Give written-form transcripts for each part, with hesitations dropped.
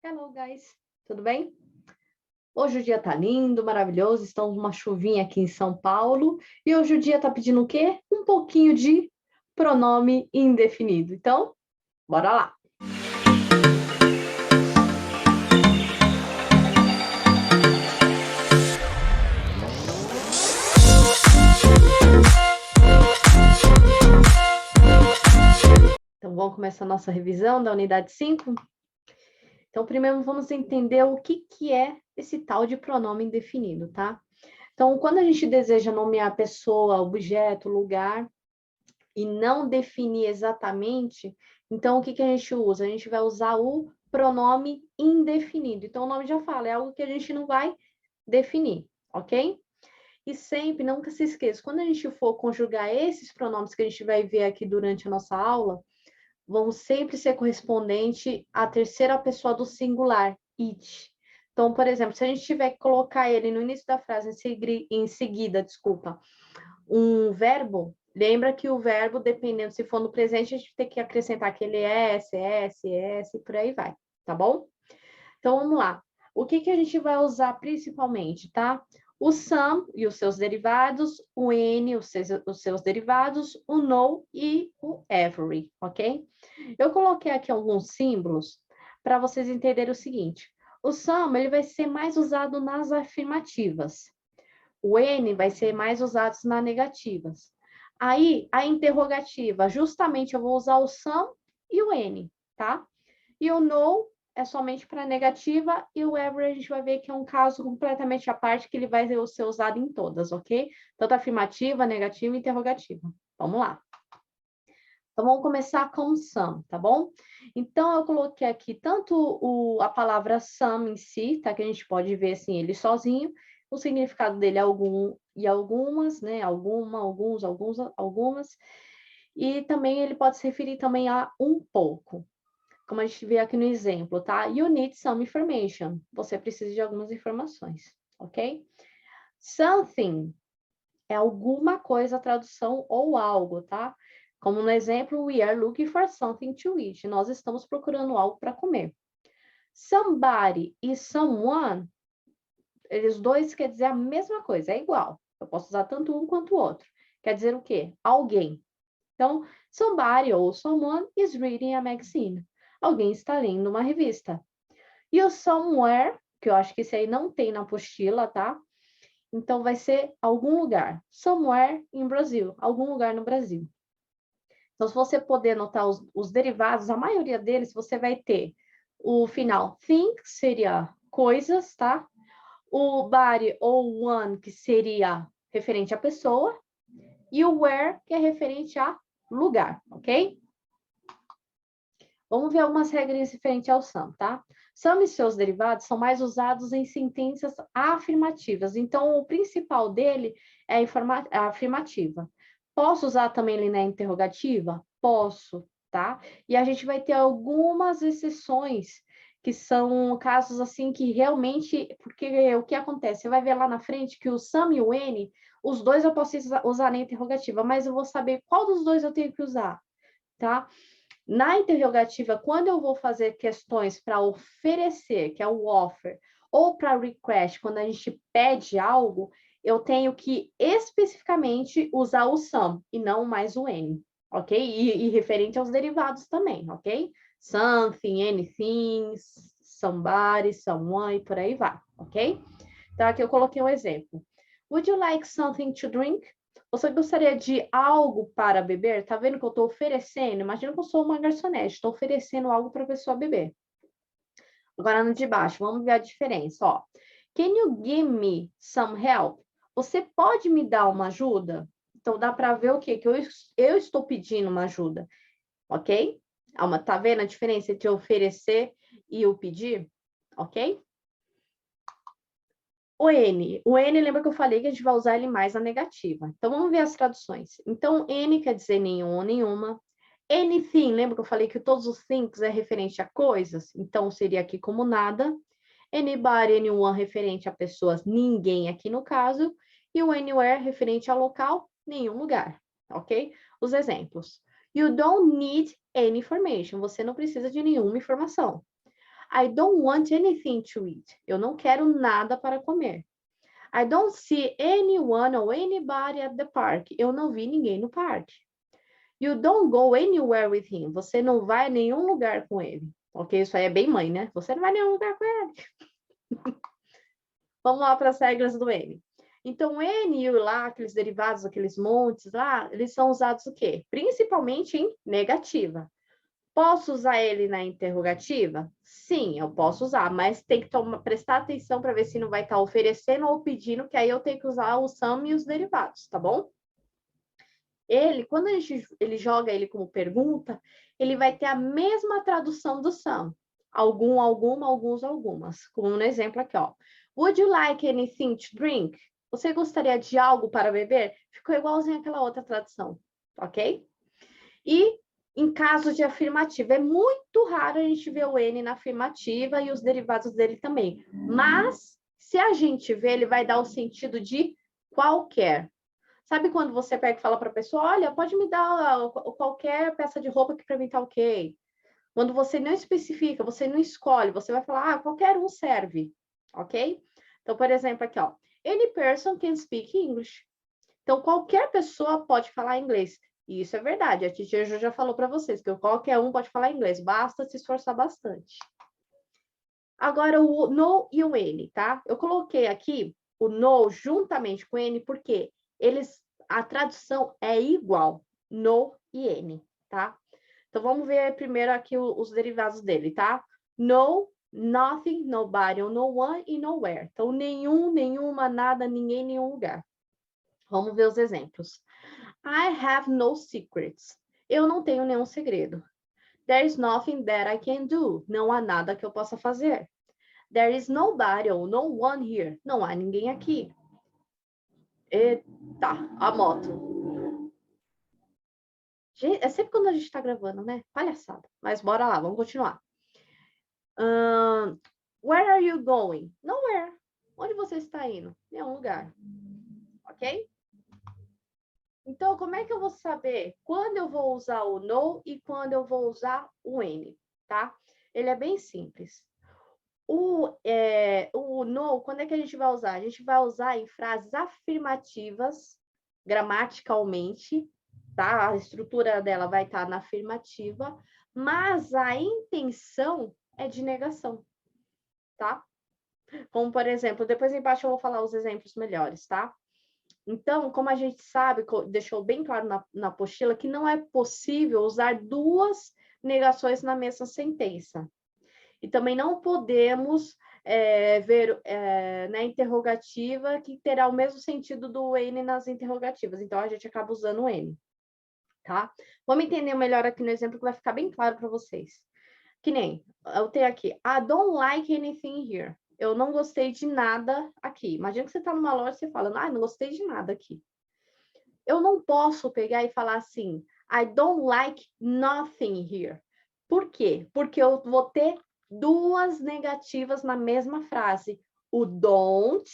Hello, guys! Tudo bem? Hoje o dia tá lindo, maravilhoso, estamos uma chuvinha aqui em São Paulo e hoje o dia tá pedindo o quê? Um pouquinho de pronome indefinido. Então, bora lá! Então, vamos começar a nossa revisão da unidade 5? Então, primeiro vamos entender o que é esse tal de pronome indefinido, tá? Então, quando a gente deseja nomear pessoa, objeto, lugar, e não definir exatamente, então o que a gente usa? A gente vai usar o pronome indefinido. Então, o nome já fala, é algo que a gente não vai definir, ok? E sempre, nunca se esqueça, quando a gente for conjugar esses pronomes que a gente vai ver aqui durante a nossa aula, vão sempre ser correspondente à terceira pessoa do singular, it. Então, por exemplo, se a gente tiver que colocar ele no início da frase, em seguida, um verbo, lembra que o verbo, dependendo se for no presente, a gente tem que acrescentar aquele S, por aí vai, tá bom? Então, vamos lá. O que a gente vai usar principalmente, tá? O some e os seus derivados, o N, os seus derivados, o no e o every, ok? Eu coloquei aqui alguns símbolos para vocês entenderem o seguinte. O some, ele vai ser mais usado nas afirmativas. O N vai ser mais usado nas negativas. Aí, a interrogativa, justamente eu vou usar o some e o N, tá? E o no é somente para negativa e o ever a gente vai ver que é um caso completamente à parte que ele vai ser usado em todas, ok? Tanto afirmativa, negativa e interrogativa. Vamos lá. Então, vamos começar com o some, tá bom? Então, eu coloquei aqui tanto a palavra some em si, tá? Que a gente pode ver, assim, ele sozinho. O significado dele é algum e algumas, né? Algumas. E também ele pode se referir também a um pouco. Como a gente vê aqui no exemplo, tá? You need some information. Você precisa de algumas informações, ok? Something é alguma coisa, tradução ou algo, tá? Como no exemplo, we are looking for something to eat. Nós estamos procurando algo para comer. Somebody e someone, eles dois quer dizer a mesma coisa, é igual. Eu posso usar tanto um quanto o outro. Quer dizer o quê? Alguém. Então, somebody ou someone is reading a magazine. Alguém está lendo uma revista. E o somewhere, que eu acho que esse aí não tem na apostila, tá? Então, vai ser algum lugar. Somewhere in Brazil. Algum lugar no Brasil. Então, se você poder anotar os derivados, a maioria deles, você vai ter o final thing, que seria coisas, tá? O body ou one, que seria referente à pessoa. E o where, que é referente a lugar, ok? Vamos ver algumas regras referentes ao some, tá? Some e seus derivados são mais usados em sentenças afirmativas. Então, o principal dele é a afirmativa. Posso usar também ele na interrogativa? Posso, tá? E a gente vai ter algumas exceções, que são casos assim que realmente... Porque o que acontece? Você vai ver lá na frente que o some e o N, os dois eu posso usar na interrogativa, mas eu vou saber qual dos dois eu tenho que usar, tá? Na interrogativa, quando eu vou fazer questões para oferecer, que é o offer, ou para request, quando a gente pede algo, eu tenho que especificamente usar o some e não mais o N, ok? E referente aos derivados também, ok? Something, anything, somebody, someone e por aí vai, ok? Então, aqui eu coloquei um exemplo. Would you like something to drink? Você gostaria de algo para beber? Tá vendo que eu estou oferecendo? Imagina que eu sou uma garçonete, estou oferecendo algo para a pessoa beber. Agora no de baixo, vamos ver a diferença, ó. Can you give me some help? Você pode me dar uma ajuda? Então dá para ver o quê? Que eu estou pedindo uma ajuda, ok? Tá vendo a diferença entre oferecer e o pedir? Ok? O N, lembra que eu falei que a gente vai usar ele mais na negativa. Então, vamos ver as traduções. Então, N quer dizer nenhum ou nenhuma. Anything, lembra que eu falei que todos os things é referente a coisas? Então, seria aqui como nada. Anybody, anyone, referente a pessoas, ninguém aqui no caso. E o anywhere, referente a local, nenhum lugar, ok? Os exemplos. You don't need any information. Você não precisa de nenhuma informação. I don't want anything to eat. Eu não quero nada para comer. I don't see anyone or anybody at the park. Eu não vi ninguém no parque. You don't go anywhere with him. Você não vai a nenhum lugar com ele. Ok? Isso aí é bem mãe, né? Você não vai a nenhum lugar com ele. Vamos lá para as regras do N. Então, N e lá, aqueles derivados, aqueles montes lá, eles são usados o quê? Principalmente em negativa. Posso usar ele na interrogativa? Sim, eu posso usar, mas tem que prestar atenção para ver se não vai estar oferecendo ou pedindo, que aí eu tenho que usar o some e os derivados, tá bom? Ele, quando ele joga ele como pergunta, ele vai ter a mesma tradução do some. Algum, alguma, alguns, algumas. Como no exemplo aqui, ó. Would you like anything to drink? Você gostaria de algo para beber? Ficou igualzinho àquela outra tradução, ok? E em caso de afirmativa, é muito raro a gente ver o N na afirmativa e os derivados dele também. Mas, se a gente ver, ele vai dar o sentido de qualquer. Sabe quando você pega e fala para a pessoa, olha, pode me dar qualquer peça de roupa que para mim tá ok? Quando você não especifica, você não escolhe, você vai falar, qualquer um serve, ok? Então, por exemplo, aqui, ó, any person can speak English. Então, qualquer pessoa pode falar inglês. E isso é verdade, a Tia Ju já falou para vocês, que qualquer um pode falar inglês, basta se esforçar bastante. Agora, o no e o N, tá? Eu coloquei aqui o no juntamente com o N, porque a tradução é igual, no e N, tá? Então, vamos ver primeiro aqui os derivados dele, tá? No, nothing, nobody, no one e nowhere. Então, nenhum, nenhuma, nada, ninguém, nenhum lugar. Vamos ver os exemplos. I have no secrets. Eu não tenho nenhum segredo. There is nothing that I can do. Não há nada que eu possa fazer. There is nobody or no one here. Não há ninguém aqui. Eita, a moto. É sempre quando a gente está gravando, né? Palhaçada. Mas bora lá, vamos continuar. Where are you going? Nowhere. Onde você está indo? Nenhum lugar. Ok? Então, como é que eu vou saber quando eu vou usar o no e quando eu vou usar o N, tá? Ele é bem simples. O no, quando é que a gente vai usar? A gente vai usar em frases afirmativas, gramaticalmente, tá? A estrutura dela vai estar na afirmativa, mas a intenção é de negação, tá? Como, por exemplo, depois embaixo eu vou falar os exemplos melhores, tá? Então, como a gente sabe, deixou bem claro na apostila, que não é possível usar duas negações na mesma sentença. E também não podemos ver na interrogativa que terá o mesmo sentido do N nas interrogativas. Então, a gente acaba usando o N, tá? Vamos entender melhor aqui no exemplo que vai ficar bem claro para vocês. Que nem, eu tenho aqui, I don't like anything here. Eu não gostei de nada aqui. Imagina que você está numa loja e você fala, não gostei de nada aqui. Eu não posso pegar e falar assim, I don't like nothing here. Por quê? Porque eu vou ter duas negativas na mesma frase. O don't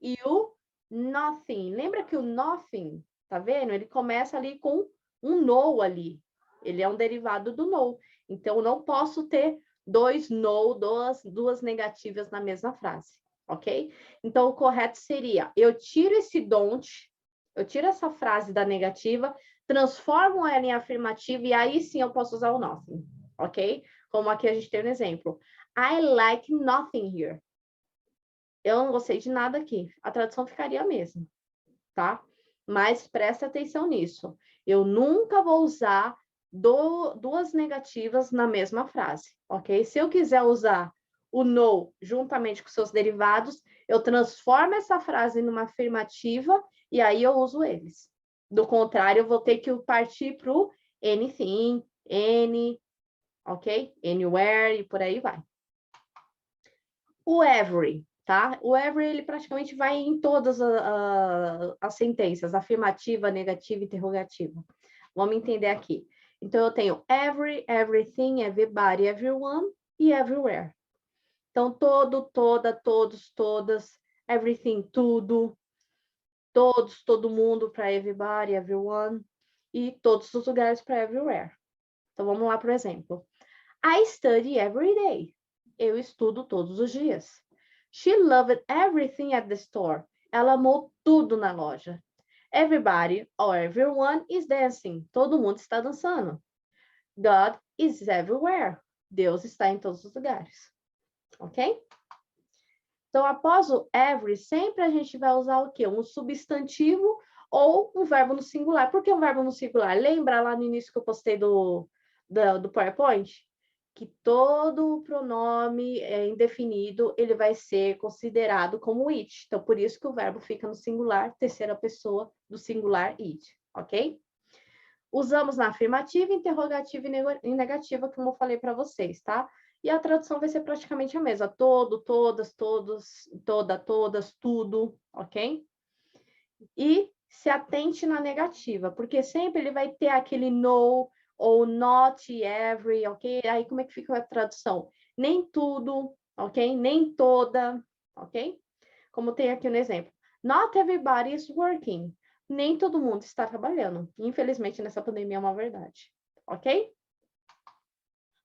e o nothing. Lembra que o nothing, tá vendo? Ele começa ali com um no ali. Ele é um derivado do no. Então, eu não posso ter dois no, duas negativas na mesma frase, ok? Então, o correto seria, eu tiro esse don't, eu tiro essa frase da negativa, transformo ela em afirmativa e aí sim eu posso usar o nothing, ok? Como aqui a gente tem um exemplo. I like nothing here. Eu não gostei de nada aqui. A tradução ficaria a mesma, tá? Mas presta atenção nisso. Eu nunca vou usar duas negativas na mesma frase, ok? Se eu quiser usar o no juntamente com seus derivados, eu transformo essa frase numa afirmativa e aí eu uso eles. Do contrário, eu vou ter que partir para o anything, any, ok? Anywhere e por aí vai. O every, tá? O every, ele praticamente vai em todas as sentenças, afirmativa, negativa, interrogativa. Vamos entender aqui. Então, eu tenho every, everything, everybody, everyone e everywhere. Então, todo, toda, todos, todas, everything, tudo, todos, todo mundo para everybody, everyone e todos os lugares para everywhere. Então, vamos lá para o exemplo. I study every day. eu estudo todos os dias. She loved everything at the store. Ela amou tudo na loja. Everybody or everyone is dancing. Todo mundo está dançando. God is everywhere. Deus está em todos os lugares. Ok? Então, após o every, sempre a gente vai usar o quê? Um substantivo ou um verbo no singular. Por que um verbo no singular? Lembra lá no início que eu postei do PowerPoint? Que todo pronome indefinido, ele vai ser considerado como it. Então, por isso que o verbo fica no singular, terceira pessoa do singular it, ok? Usamos na afirmativa, interrogativa e negativa, como eu falei para vocês, tá? E a tradução vai ser praticamente a mesma. Todo, todas, todos, toda, todas, tudo, ok? E se atente na negativa, porque sempre ele vai ter aquele no ou not every, ok? Aí como é que fica a tradução? Nem tudo, ok? Nem toda, ok? Como tem aqui no exemplo. Not everybody is working. Nem todo mundo está trabalhando. Infelizmente, nessa pandemia é uma verdade, ok?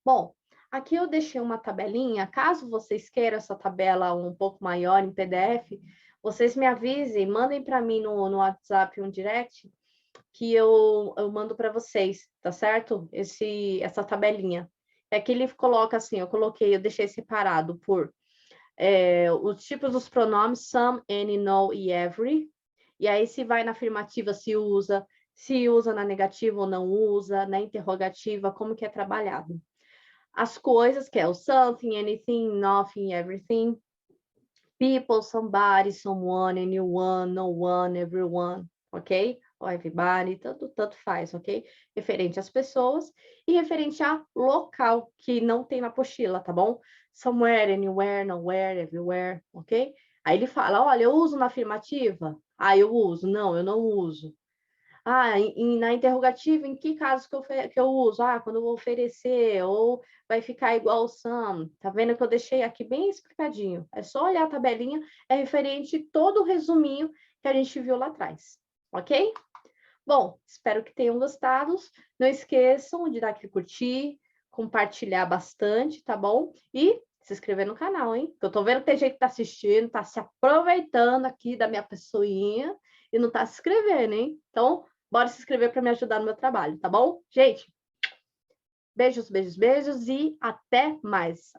Bom, aqui eu deixei uma tabelinha. Caso vocês queiram essa tabela um pouco maior em PDF, vocês me avisem, mandem para mim no WhatsApp um direct, que eu mando para vocês, tá certo? Essa tabelinha. É que ele coloca assim, eu deixei separado por os tipos dos pronomes some, any, no e every. E aí, se vai na afirmativa, se usa na negativa ou não usa, na interrogativa, como que é trabalhado. As coisas, que é o something, anything, nothing, everything. People, somebody, someone, anyone, no one, everyone, ok? Ou everybody, tanto faz, ok? Referente às pessoas e referente a local, que não tem na apostila, tá bom? Somewhere, anywhere, nowhere, everywhere, ok? Aí ele fala, olha, eu uso na afirmativa? Ah, eu uso. Não, eu não uso. Ah, na interrogativa, em que casos que eu uso? Ah, quando eu vou oferecer, ou vai ficar igual o SAM. Tá vendo que eu deixei aqui bem explicadinho. É só olhar a tabelinha, é referente todo o resuminho que a gente viu lá atrás. Ok? Bom, espero que tenham gostado. Não esqueçam de dar aquele curtir, compartilhar bastante, tá bom? E se inscrever no canal, hein? Eu tô vendo que tem gente que tá assistindo, tá se aproveitando aqui da minha pessoinha e não tá se inscrevendo, hein? Então, bora se inscrever para me ajudar no meu trabalho, tá bom? Gente, beijos, beijos, beijos e até mais.